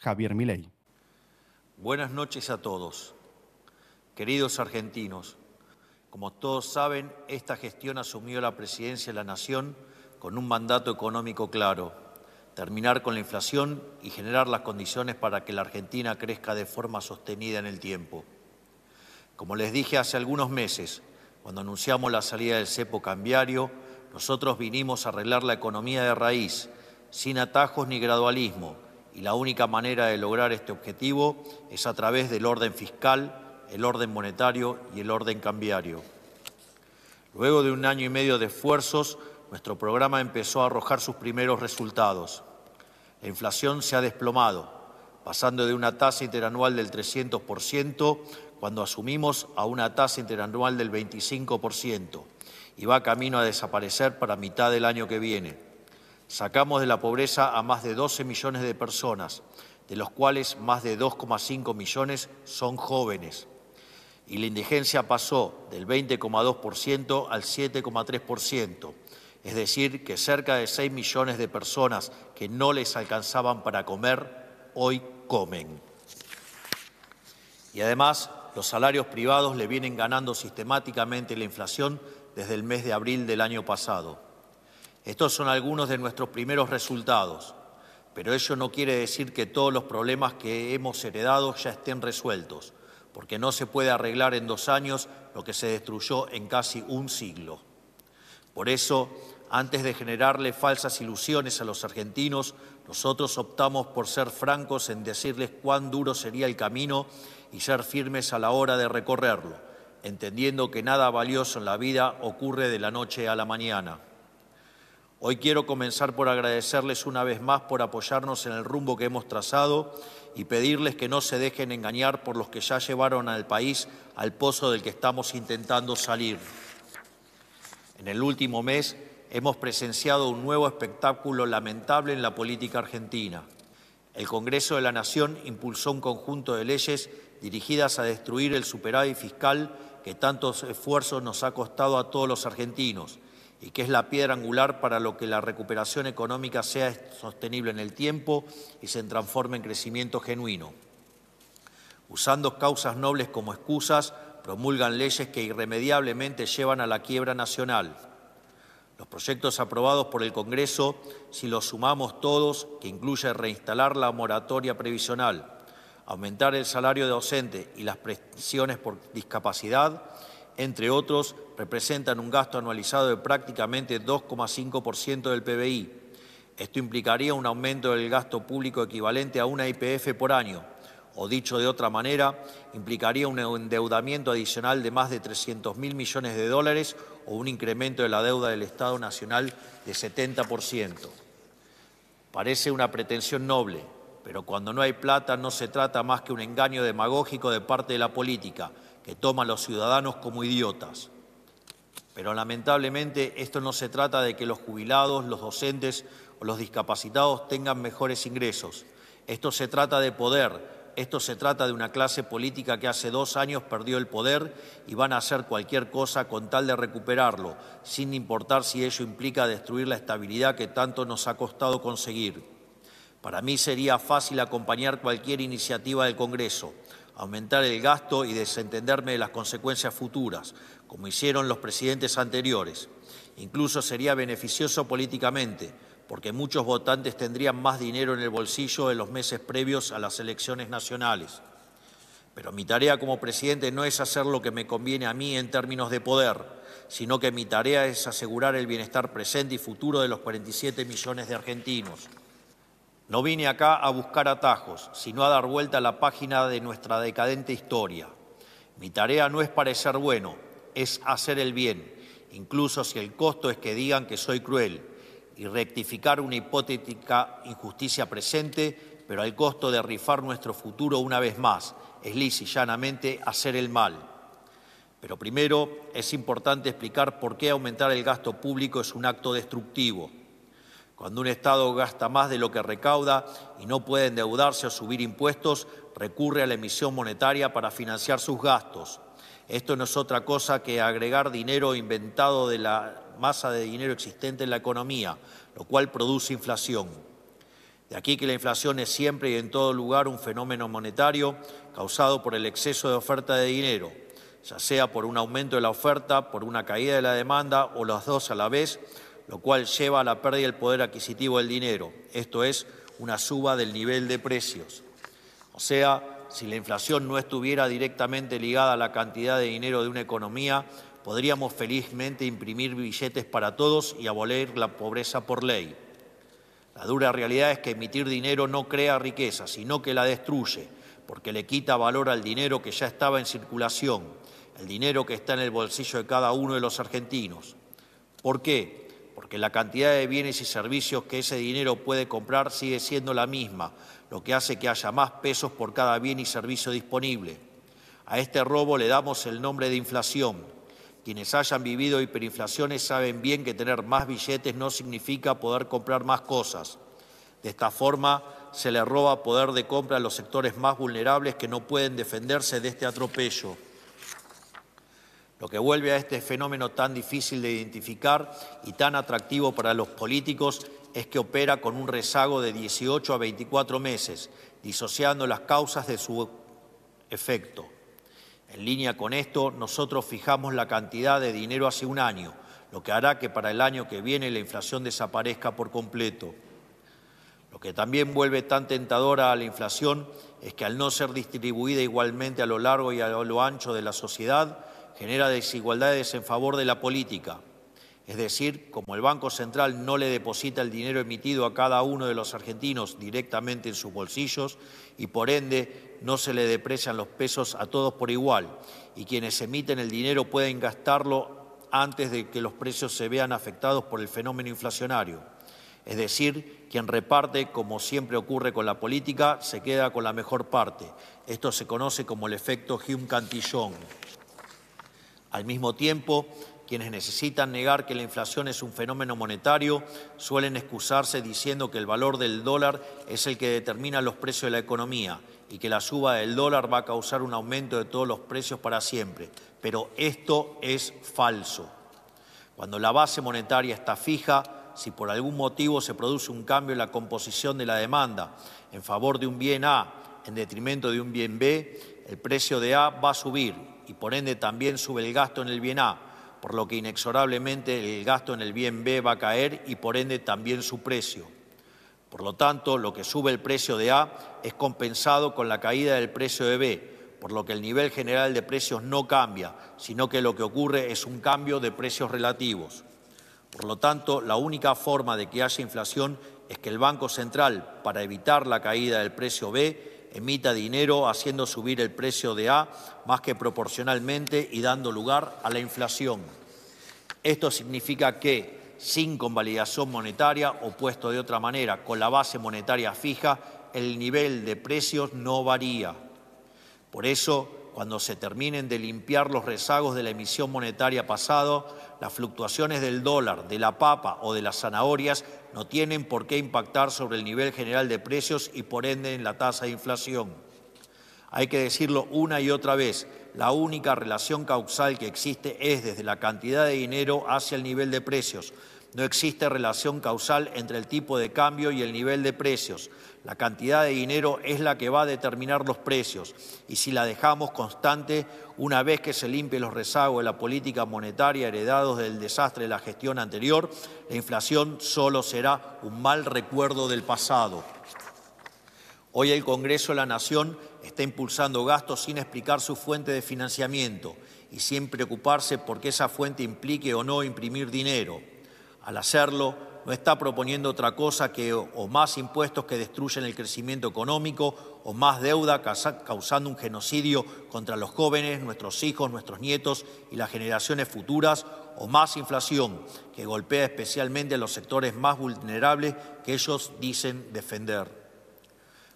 Javier Milei. Buenas noches a todos. Queridos argentinos, como todos saben, esta gestión asumió la presidencia de la Nación con un mandato económico claro: terminar con la inflación y generar las condiciones para que la Argentina crezca de forma sostenida en el tiempo. Como les dije hace algunos meses, cuando anunciamos la salida del cepo cambiario, nosotros vinimos a arreglar la economía de raíz, sin atajos ni gradualismo, y la única manera de lograr este objetivo es a través del orden fiscal, el orden monetario y el orden cambiario. Luego de 1 año y medio de esfuerzos, nuestro programa empezó a arrojar sus primeros resultados. La inflación se ha desplomado, pasando de una tasa interanual del 300% cuando asumimos a una tasa interanual del 25%, y va camino a desaparecer para mitad del año que viene. Sacamos de la pobreza a más de 12 millones de personas, de los cuales más de 2,5 millones son jóvenes. Y la indigencia pasó del 20,2% al 7,3%, es decir, que cerca de 6 millones de personas que no les alcanzaban para comer, hoy comen. Y además, los salarios privados le vienen ganando sistemáticamente la inflación desde el mes de abril del año pasado. Estos son algunos de nuestros primeros resultados, pero ello no quiere decir que todos los problemas que hemos heredado ya estén resueltos, porque no se puede arreglar en 2 años lo que se destruyó en casi un siglo. Por eso, antes de generarle falsas ilusiones a los argentinos, nosotros optamos por ser francos en decirles cuán duro sería el camino y ser firmes a la hora de recorrerlo, entendiendo que nada valioso en la vida ocurre de la noche a la mañana. Hoy quiero comenzar por agradecerles una vez más por apoyarnos en el rumbo que hemos trazado y pedirles que no se dejen engañar por los que ya llevaron al país al pozo del que estamos intentando salir. En el último mes hemos presenciado un nuevo espectáculo lamentable en la política argentina. El Congreso de la Nación impulsó un conjunto de leyes dirigidas a destruir el superávit fiscal que tantos esfuerzos nos ha costado a todos los argentinos y que es la piedra angular para lo que la recuperación económica sea sostenible en el tiempo y se transforme en crecimiento genuino. Usando causas nobles como excusas, promulgan leyes que irremediablemente llevan a la quiebra nacional. Los proyectos aprobados por el Congreso, si los sumamos todos, que incluye reinstalar la moratoria previsional, aumentar el salario de docente y las prestaciones por discapacidad, entre otros, representan un gasto anualizado de prácticamente 2,5% del PBI. Esto implicaría un aumento del gasto público equivalente a una YPF por año, o dicho de otra manera, implicaría un endeudamiento adicional de más de 300.000 millones de dólares o un incremento de la deuda del Estado Nacional de 70%. Parece una pretensión noble, pero cuando no hay plata no se trata más que un engaño demagógico de parte de la política, que toma a los ciudadanos como idiotas. Pero lamentablemente esto no se trata de que los jubilados, los docentes o los discapacitados tengan mejores ingresos. Esto se trata de poder, esto se trata de una clase política que hace 2 años perdió el poder y van a hacer cualquier cosa con tal de recuperarlo, sin importar si ello implica destruir la estabilidad que tanto nos ha costado conseguir. Para mí sería fácil acompañar cualquier iniciativa del Congreso, aumentar el gasto y desentenderme de las consecuencias futuras, como hicieron los presidentes anteriores. Incluso sería beneficioso políticamente, porque muchos votantes tendrían más dinero en el bolsillo en los meses previos a las elecciones nacionales. Pero mi tarea como presidente no es hacer lo que me conviene a mí en términos de poder, sino que mi tarea es asegurar el bienestar presente y futuro de los 47 millones de argentinos. No vine acá a buscar atajos, sino a dar vuelta a la página de nuestra decadente historia. Mi tarea no es parecer bueno, es hacer el bien, incluso si el costo es que digan que soy cruel, y rectificar una hipotética injusticia presente, pero al costo de rifar nuestro futuro una vez más, es lisa y llanamente hacer el mal. Pero primero es importante explicar por qué aumentar el gasto público es un acto destructivo. Cuando un Estado gasta más de lo que recauda y no puede endeudarse o subir impuestos, recurre a la emisión monetaria para financiar sus gastos. Esto no es otra cosa que agregar dinero inventado de la masa de dinero existente en la economía, lo cual produce inflación. De aquí que la inflación es siempre y en todo lugar un fenómeno monetario causado por el exceso de oferta de dinero, ya sea por un aumento de la oferta, por una caída de la demanda o las dos a la vez, lo cual lleva a la pérdida del poder adquisitivo del dinero, esto es, una suba del nivel de precios. O sea, si la inflación no estuviera directamente ligada a la cantidad de dinero de una economía, podríamos felizmente imprimir billetes para todos y abolir la pobreza por ley. La dura realidad es que emitir dinero no crea riqueza, sino que la destruye, porque le quita valor al dinero que ya estaba en circulación, el dinero que está en el bolsillo de cada uno de los argentinos. ¿Por qué? Porque la cantidad de bienes y servicios que ese dinero puede comprar sigue siendo la misma, lo que hace que haya más pesos por cada bien y servicio disponible. A este robo le damos el nombre de inflación. Quienes hayan vivido hiperinflaciones saben bien que tener más billetes no significa poder comprar más cosas. De esta forma, se le roba poder de compra a los sectores más vulnerables que no pueden defenderse de este atropello. Lo que vuelve a este fenómeno tan difícil de identificar y tan atractivo para los políticos es que opera con un rezago de 18 a 24 meses, disociando las causas de su efecto. En línea con esto, nosotros fijamos la cantidad de dinero hace un año, lo que hará que para el año que viene la inflación desaparezca por completo. Lo que también vuelve tan tentadora a la inflación es que al no ser distribuida igualmente a lo largo y a lo ancho de la sociedad, genera desigualdades en favor de la política. Es decir, como el Banco Central no le deposita el dinero emitido a cada uno de los argentinos directamente en sus bolsillos y por ende no se le deprecian los pesos a todos por igual y quienes emiten el dinero pueden gastarlo antes de que los precios se vean afectados por el fenómeno inflacionario. Es decir, quien reparte, como siempre ocurre con la política, se queda con la mejor parte. Esto se conoce como el efecto Hume-Cantillon. Al mismo tiempo, quienes necesitan negar que la inflación es un fenómeno monetario suelen excusarse diciendo que el valor del dólar es el que determina los precios de la economía y que la suba del dólar va a causar un aumento de todos los precios para siempre. Pero esto es falso. Cuando la base monetaria está fija, si por algún motivo se produce un cambio en la composición de la demanda en favor de un bien A en detrimento de un bien B, el precio de A va a subir y por ende también sube el gasto en el bien A, por lo que inexorablemente el gasto en el bien B va a caer y por ende también su precio. Por lo tanto, lo que sube el precio de A es compensado con la caída del precio de B, por lo que el nivel general de precios no cambia, sino que lo que ocurre es un cambio de precios relativos. Por lo tanto, la única forma de que haya inflación es que el Banco Central, para evitar la caída del precio B, emita dinero haciendo subir el precio de A más que proporcionalmente y dando lugar a la inflación. Esto significa que, sin convalidación monetaria o puesto de otra manera, con la base monetaria fija, el nivel de precios no varía. Por eso, cuando se terminen de limpiar los rezagos de la emisión monetaria pasada, las fluctuaciones del dólar, de la papa o de las zanahorias no tienen por qué impactar sobre el nivel general de precios y por ende en la tasa de inflación. Hay que decirlo una y otra vez, la única relación causal que existe es desde la cantidad de dinero hacia el nivel de precios. No existe relación causal entre el tipo de cambio y el nivel de precios. La cantidad de dinero es la que va a determinar los precios y si la dejamos constante, una vez que se limpie los rezagos de la política monetaria heredados del desastre de la gestión anterior, la inflación solo será un mal recuerdo del pasado. Hoy el Congreso de la Nación está impulsando gastos sin explicar su fuente de financiamiento y sin preocuparse por que esa fuente implique o no imprimir dinero. Al hacerlo, no está proponiendo otra cosa que o más impuestos que destruyen el crecimiento económico o más deuda causando un genocidio contra los jóvenes, nuestros hijos, nuestros nietos y las generaciones futuras o más inflación que golpea especialmente a los sectores más vulnerables que ellos dicen defender.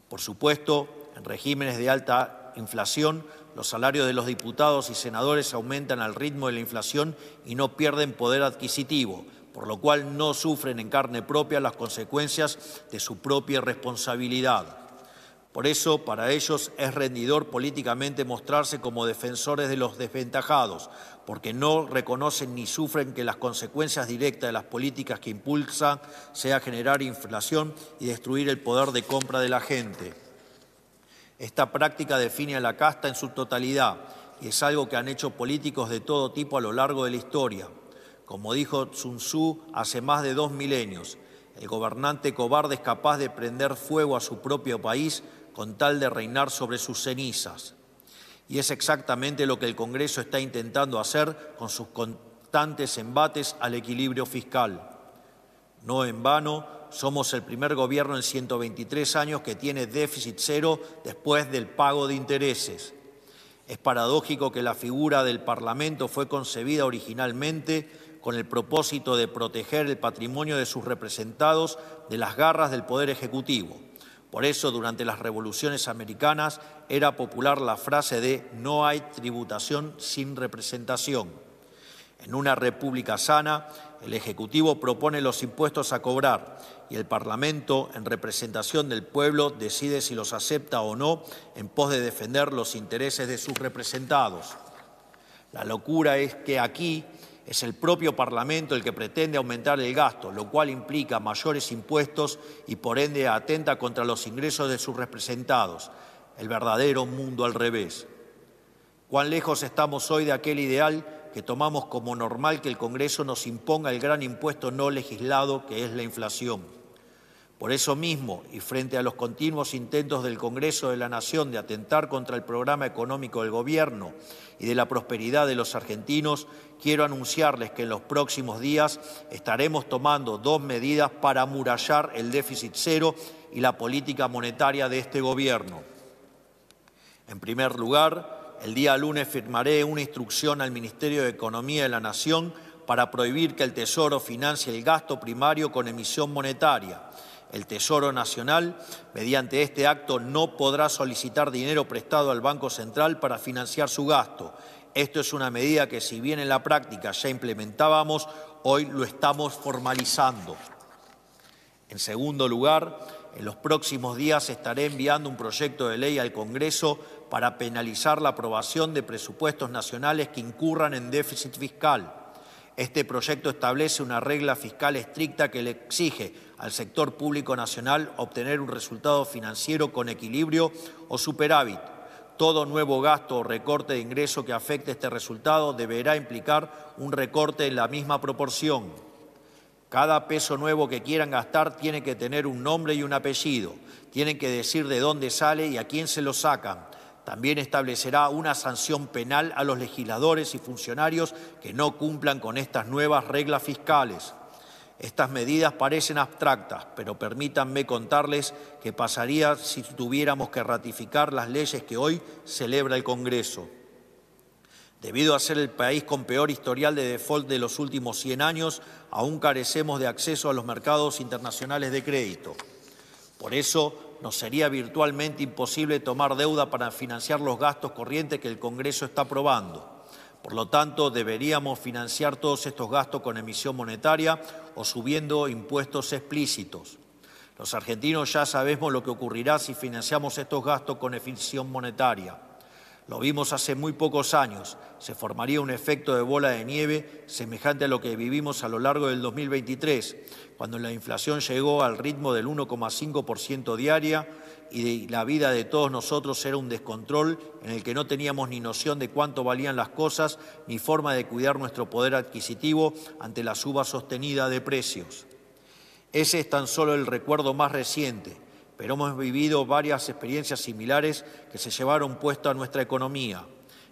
Por supuesto, en regímenes de alta inflación, los salarios de los diputados y senadores aumentan al ritmo de la inflación y no pierden poder adquisitivo, por lo cual no sufren en carne propia las consecuencias de su propia responsabilidad. Por eso, para ellos es rendidor políticamente mostrarse como defensores de los desventajados, porque no reconocen ni sufren que las consecuencias directas de las políticas que impulsan sea generar inflación y destruir el poder de compra de la gente. Esta práctica define a la casta en su totalidad y es algo que han hecho políticos de todo tipo a lo largo de la historia. Como dijo Sun Tzu hace más de 2 milenios, el gobernante cobarde es capaz de prender fuego a su propio país con tal de reinar sobre sus cenizas. Y es exactamente lo que el Congreso está intentando hacer con sus constantes embates al equilibrio fiscal. No en vano, somos el primer gobierno en 123 años que tiene déficit cero después del pago de intereses. Es paradójico que la figura del Parlamento fue concebida originalmente con el propósito de proteger el patrimonio de sus representados de las garras del Poder Ejecutivo. Por eso, durante las revoluciones americanas, era popular la frase de «no hay tributación sin representación». En una república sana, el Ejecutivo propone los impuestos a cobrar y el Parlamento, en representación del pueblo, decide si los acepta o no en pos de defender los intereses de sus representados. La locura es que aquí es el propio Parlamento el que pretende aumentar el gasto, lo cual implica mayores impuestos y por ende atenta contra los ingresos de sus representados. El verdadero mundo al revés. ¿Cuán lejos estamos hoy de aquel ideal que tomamos como normal que el Congreso nos imponga el gran impuesto no legislado que es la inflación? Por eso mismo, y frente a los continuos intentos del Congreso de la Nación de atentar contra el programa económico del Gobierno y de la prosperidad de los argentinos, quiero anunciarles que en los próximos días estaremos tomando 2 medidas para amurallar el déficit cero y la política monetaria de este Gobierno. En primer lugar, el día lunes firmaré una instrucción al Ministerio de Economía de la Nación para prohibir que el Tesoro financie el gasto primario con emisión monetaria. El Tesoro Nacional, mediante este acto, no podrá solicitar dinero prestado al Banco Central para financiar su gasto. Esto es una medida que, si bien en la práctica ya implementábamos, hoy lo estamos formalizando. En segundo lugar, en los próximos días estaré enviando un proyecto de ley al Congreso para penalizar la aprobación de presupuestos nacionales que incurran en déficit fiscal. Este proyecto establece una regla fiscal estricta que le exige al sector público nacional obtener un resultado financiero con equilibrio o superávit. Todo nuevo gasto o recorte de ingreso que afecte este resultado deberá implicar un recorte en la misma proporción. Cada peso nuevo que quieran gastar tiene que tener un nombre y un apellido. Tienen que decir de dónde sale y a quién se lo sacan. También establecerá una sanción penal a los legisladores y funcionarios que no cumplan con estas nuevas reglas fiscales. Estas medidas parecen abstractas, pero permítanme contarles qué pasaría si tuviéramos que ratificar las leyes que hoy celebra el Congreso. Debido a ser el país con peor historial de default de los últimos 100 años, aún carecemos de acceso a los mercados internacionales de crédito. Por eso, nos sería virtualmente imposible tomar deuda para financiar los gastos corrientes que el Congreso está aprobando. Por lo tanto, deberíamos financiar todos estos gastos con emisión monetaria o subiendo impuestos explícitos. Los argentinos ya sabemos lo que ocurrirá si financiamos estos gastos con emisión monetaria. Lo vimos hace muy pocos años. Se formaría un efecto de bola de nieve semejante a lo que vivimos a lo largo del 2023, cuando la inflación llegó al ritmo del 1,5% diaria y la vida de todos nosotros era un descontrol en el que no teníamos ni noción de cuánto valían las cosas ni forma de cuidar nuestro poder adquisitivo ante la suba sostenida de precios. Ese es tan solo el recuerdo más reciente, pero hemos vivido varias experiencias similares que se llevaron puesto a nuestra economía.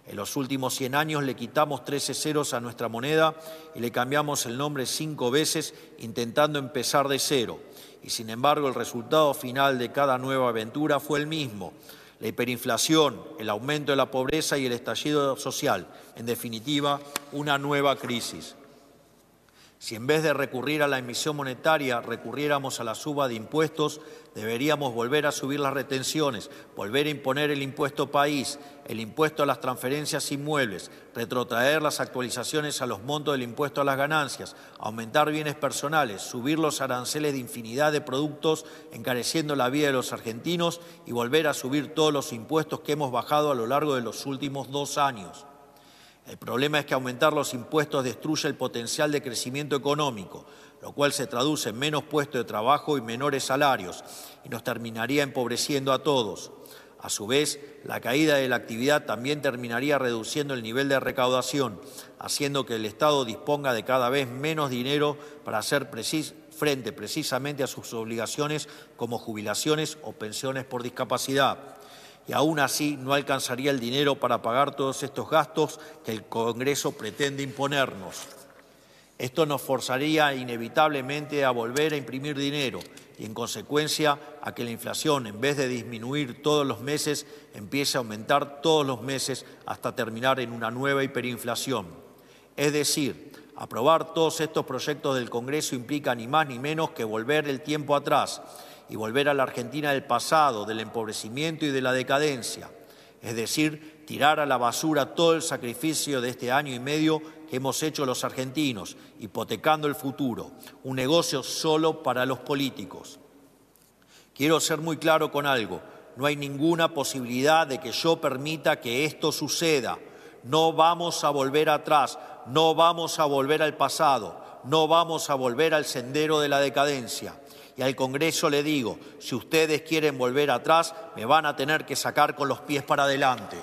En los últimos 100 años le quitamos 13 ceros a nuestra moneda y le cambiamos el nombre 5 veces intentando empezar de cero. Y sin embargo, el resultado final de cada nueva aventura fue el mismo: la hiperinflación, el aumento de la pobreza y el estallido social. En definitiva, una nueva crisis. Si en vez de recurrir a la emisión monetaria recurriéramos a la suba de impuestos, deberíamos volver a subir las retenciones, volver a imponer el impuesto país, el impuesto a las transferencias inmuebles, retrotraer las actualizaciones a los montos del impuesto a las ganancias, aumentar bienes personales, subir los aranceles de infinidad de productos, encareciendo la vida de los argentinos y volver a subir todos los impuestos que hemos bajado a lo largo de los últimos 2 años. El problema es que aumentar los impuestos destruye el potencial de crecimiento económico, lo cual se traduce en menos puestos de trabajo y menores salarios, y nos terminaría empobreciendo a todos. A su vez, la caída de la actividad también terminaría reduciendo el nivel de recaudación, haciendo que el Estado disponga de cada vez menos dinero para hacer frente precisamente a sus obligaciones como jubilaciones o pensiones por discapacidad. Y aún así no alcanzaría el dinero para pagar todos estos gastos que el Congreso pretende imponernos. Esto nos forzaría inevitablemente a volver a imprimir dinero y, en consecuencia, a que la inflación, en vez de disminuir todos los meses, empiece a aumentar todos los meses hasta terminar en una nueva hiperinflación. Es decir, aprobar todos estos proyectos del Congreso implica ni más ni menos que volver el tiempo atrás y volver a la Argentina del pasado, del empobrecimiento y de la decadencia. Es decir, tirar a la basura todo el sacrificio de este año y medio que hemos hecho los argentinos, hipotecando el futuro, un negocio solo para los políticos. Quiero ser muy claro con algo, no hay ninguna posibilidad de que yo permita que esto suceda. No vamos a volver atrás, no vamos a volver al pasado, no vamos a volver al sendero de la decadencia. Y al Congreso le digo, si ustedes quieren volver atrás, me van a tener que sacar con los pies para adelante.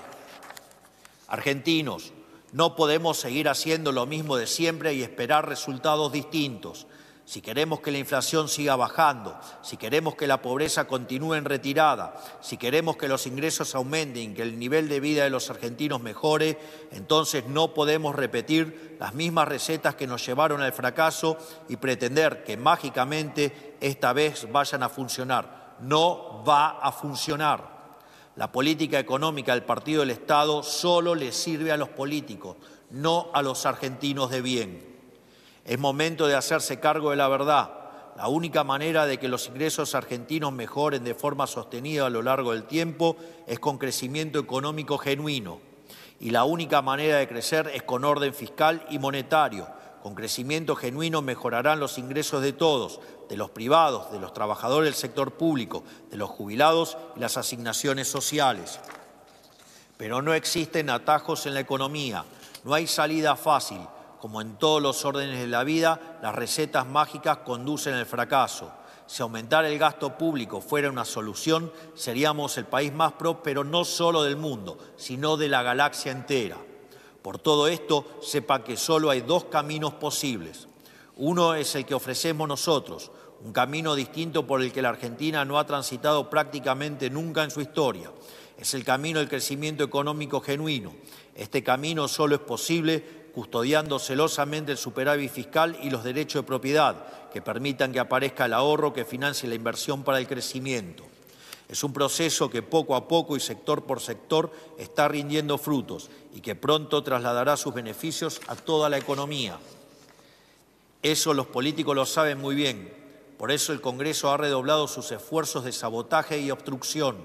Argentinos, no podemos seguir haciendo lo mismo de siempre y esperar resultados distintos. Si queremos que la inflación siga bajando, si queremos que la pobreza continúe en retirada, si queremos que los ingresos aumenten y que el nivel de vida de los argentinos mejore, entonces no podemos repetir las mismas recetas que nos llevaron al fracaso y pretender que mágicamente esta vez vayan a funcionar. No va a funcionar. La política económica del Partido del Estado solo le sirve a los políticos, no a los argentinos de bien. Es momento de hacerse cargo de la verdad. La única manera de que los ingresos argentinos mejoren de forma sostenida a lo largo del tiempo es con crecimiento económico genuino. Y la única manera de crecer es con orden fiscal y monetario. Con crecimiento genuino mejorarán los ingresos de todos, de los privados, de los trabajadores del sector público, de los jubilados y las asignaciones sociales. Pero no existen atajos en la economía, no hay salida fácil. Como en todos los órdenes de la vida, las recetas mágicas conducen al fracaso. Si aumentar el gasto público fuera una solución, seríamos el país más próspero no solo del mundo, sino de la galaxia entera. Por todo esto, sepa que solo hay 2 caminos posibles. Uno es el que ofrecemos nosotros, un camino distinto por el que la Argentina no ha transitado prácticamente nunca en su historia. Es el camino del crecimiento económico genuino. Este camino solo es posible custodiando celosamente el superávit fiscal y los derechos de propiedad, que permitan que aparezca el ahorro que financie la inversión para el crecimiento. Es un proceso que poco a poco y sector por sector está rindiendo frutos y que pronto trasladará sus beneficios a toda la economía. Eso los políticos lo saben muy bien. Por eso el Congreso ha redoblado sus esfuerzos de sabotaje y obstrucción.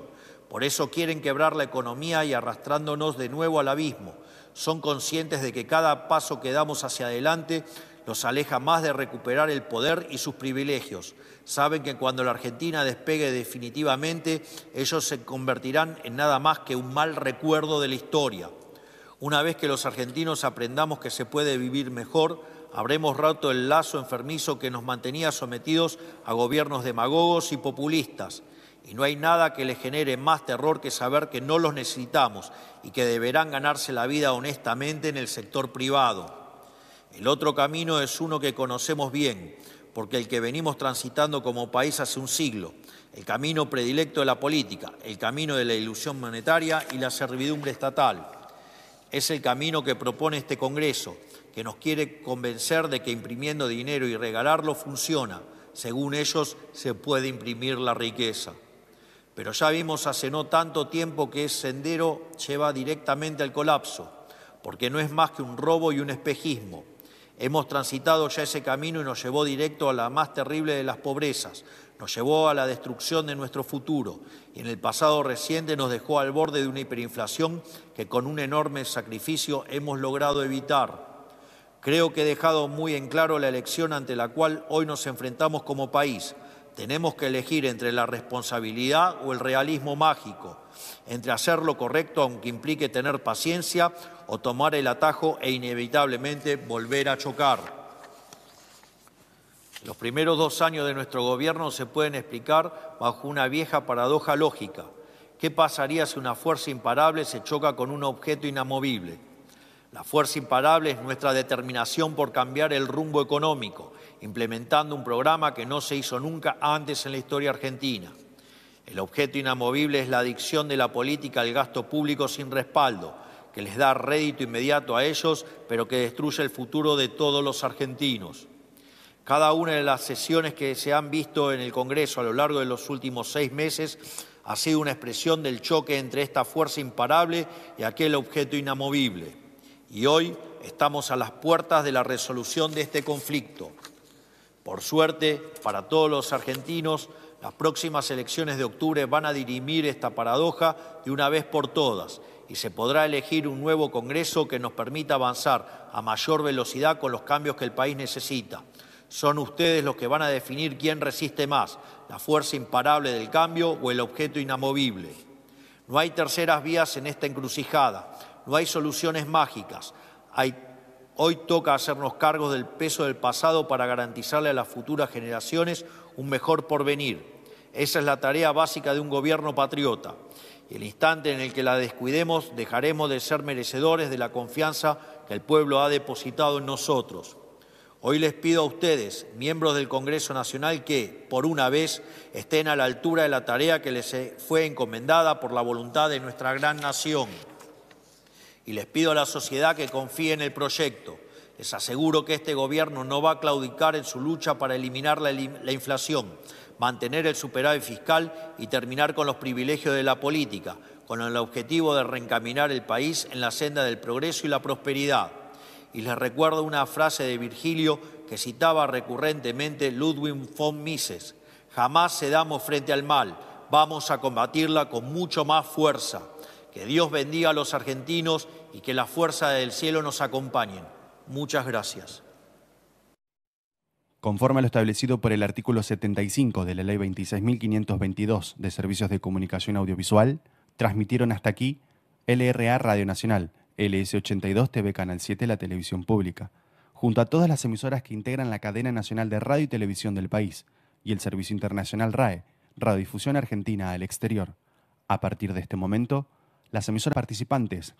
Por eso quieren quebrar la economía y arrastrándonos de nuevo al abismo. Son conscientes de que cada paso que damos hacia adelante los aleja más de recuperar el poder y sus privilegios. Saben que cuando la Argentina despegue definitivamente, ellos se convertirán en nada más que un mal recuerdo de la historia. Una vez que los argentinos aprendamos que se puede vivir mejor, habremos roto el lazo enfermizo que nos mantenía sometidos a gobiernos demagogos y populistas. Y no hay nada que les genere más terror que saber que no los necesitamos y que deberán ganarse la vida honestamente en el sector privado. El otro camino es uno que conocemos bien, porque el que venimos transitando como país hace un siglo, el camino predilecto de la política, el camino de la ilusión monetaria y la servidumbre estatal. Es el camino que propone este Congreso, que nos quiere convencer de que imprimiendo dinero y regalarlo funciona. Según ellos, se puede imprimir la riqueza. Pero ya vimos hace no tanto tiempo que ese sendero lleva directamente al colapso, porque no es más que un robo y un espejismo. Hemos transitado ya ese camino y nos llevó directo a la más terrible de las pobrezas, nos llevó a la destrucción de nuestro futuro y en el pasado reciente nos dejó al borde de una hiperinflación que con un enorme sacrificio hemos logrado evitar. Creo que he dejado muy en claro la elección ante la cual hoy nos enfrentamos como país. Tenemos que elegir entre la responsabilidad o el realismo mágico, entre hacer lo correcto aunque implique tener paciencia o tomar el atajo e inevitablemente volver a chocar. Los primeros 2 años de nuestro gobierno se pueden explicar bajo una vieja paradoja lógica. ¿Qué pasaría si una fuerza imparable se choca con un objeto inamovible? La fuerza imparable es nuestra determinación por cambiar el rumbo económico, implementando un programa que no se hizo nunca antes en la historia argentina. El objeto inamovible es la adicción de la política al gasto público sin respaldo, que les da rédito inmediato a ellos, pero que destruye el futuro de todos los argentinos. Cada una de las sesiones que se han visto en el Congreso a lo largo de los últimos 6 meses ha sido una expresión del choque entre esta fuerza imparable y aquel objeto inamovible. Y hoy estamos a las puertas de la resolución de este conflicto. Por suerte, para todos los argentinos, las próximas elecciones de octubre van a dirimir esta paradoja de una vez por todas y se podrá elegir un nuevo Congreso que nos permita avanzar a mayor velocidad con los cambios que el país necesita. Son ustedes los que van a definir quién resiste más, la fuerza imparable del cambio o el objeto inamovible. No hay terceras vías en esta encrucijada. No hay soluciones mágicas. Hoy toca hacernos cargo del peso del pasado para garantizarle a las futuras generaciones un mejor porvenir. Esa es la tarea básica de un gobierno patriota. Y el instante en el que la descuidemos, dejaremos de ser merecedores de la confianza que el pueblo ha depositado en nosotros. Hoy les pido a ustedes, miembros del Congreso Nacional, que, por una vez, estén a la altura de la tarea que les fue encomendada por la voluntad de nuestra gran nación. Y les pido a la sociedad que confíe en el proyecto. Les aseguro que este gobierno no va a claudicar en su lucha para eliminar la inflación, mantener el superávit fiscal y terminar con los privilegios de la política, con el objetivo de reencaminar el país en la senda del progreso y la prosperidad. Y les recuerdo una frase de Virgilio que citaba recurrentemente Ludwig von Mises: jamás cedamos frente al mal, vamos a combatirla con mucho más fuerza. Que Dios bendiga a los argentinos y que la fuerza del cielo nos acompañen. Muchas gracias. Conforme a lo establecido por el artículo 75 de la Ley 26.522 de Servicios de Comunicación Audiovisual, transmitieron hasta aquí LRA Radio Nacional, LS82 TV Canal 7, la televisión pública, junto a todas las emisoras que integran la cadena nacional de radio y televisión del país, y el servicio internacional RAE, Radiodifusión Argentina al Exterior. A partir de este momento, las emisoras participantes